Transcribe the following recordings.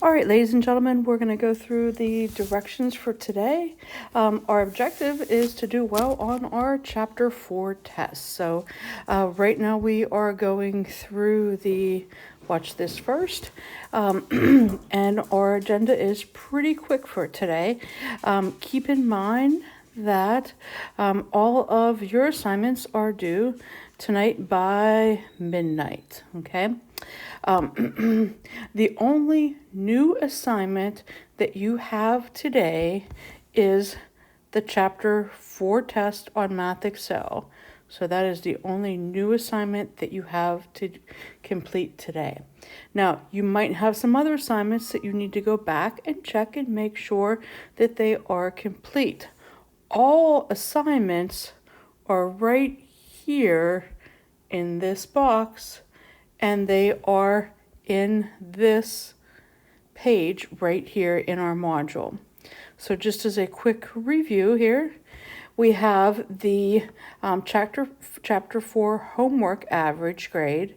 All right, ladies and gentlemen, we're going to go through the directions for today. Our objective is to do well on our Chapter 4 test. So right now we are going through watch this first, and our agenda is pretty quick for today. Keep in mind that all of your assignments are due tonight by midnight, okay? The only new assignment that you have today is the Chapter 4 test on Math Excel. So that is the only new assignment that you have to complete today. Now, you might have some other assignments that you need to go back and check and make sure that they are complete. All assignments are right here in this box, and they are in this page right here in our module. So just as a quick review here, we have the chapter 4 homework average grade,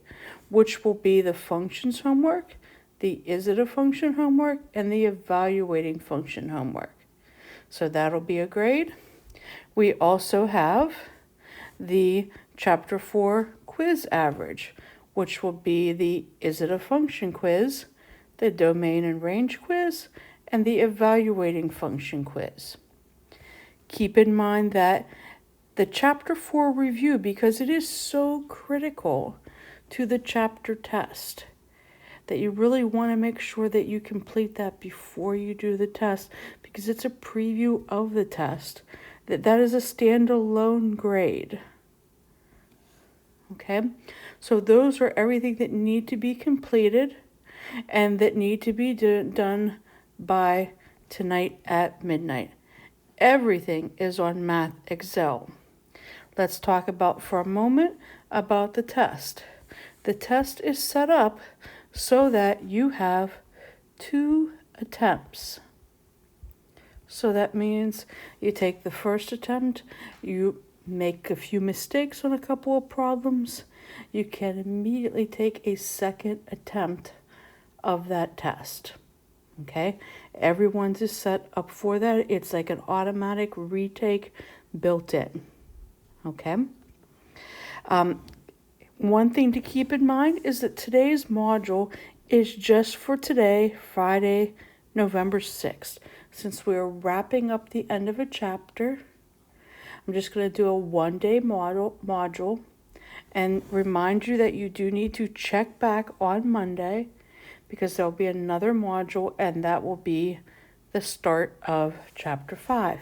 which will be the functions homework, the is it a function homework, and the evaluating function homework. So that'll be a grade. We also have the chapter 4 quiz average, which will be the is it a function quiz, the domain and range quiz, and the evaluating function quiz. Keep in mind that the chapter 4 review, because it is so critical to the chapter test, that you really want to make sure that you complete that before you do the test, because it's a preview of the test, that is a standalone grade. Okay, so those are everything that need to be completed and that need to be done by tonight at midnight. Everything is on Math Excel. Let's talk about for a moment about the test. The test is set up so that you have 2 attempts. So that means you take the first attempt, you make a few mistakes on a couple of problems, you can immediately take a second attempt of that test. Okay, everyone's is set up for that. It's like an automatic retake built in. Okay. One thing to keep in mind is that today's module is just for today, Friday, November 6th. Since we're wrapping up the end of a chapter, I'm just going to do a one-day module and remind you that you do need to check back on Monday, because there'll be another module, and that will be the start of chapter 5.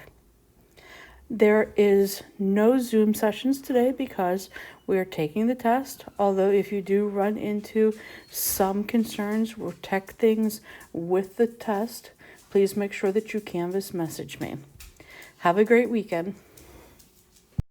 There is no Zoom sessions today because we are taking the test, although if you do run into some concerns or tech things with the test, please make sure that you Canvas message me. Have a great weekend.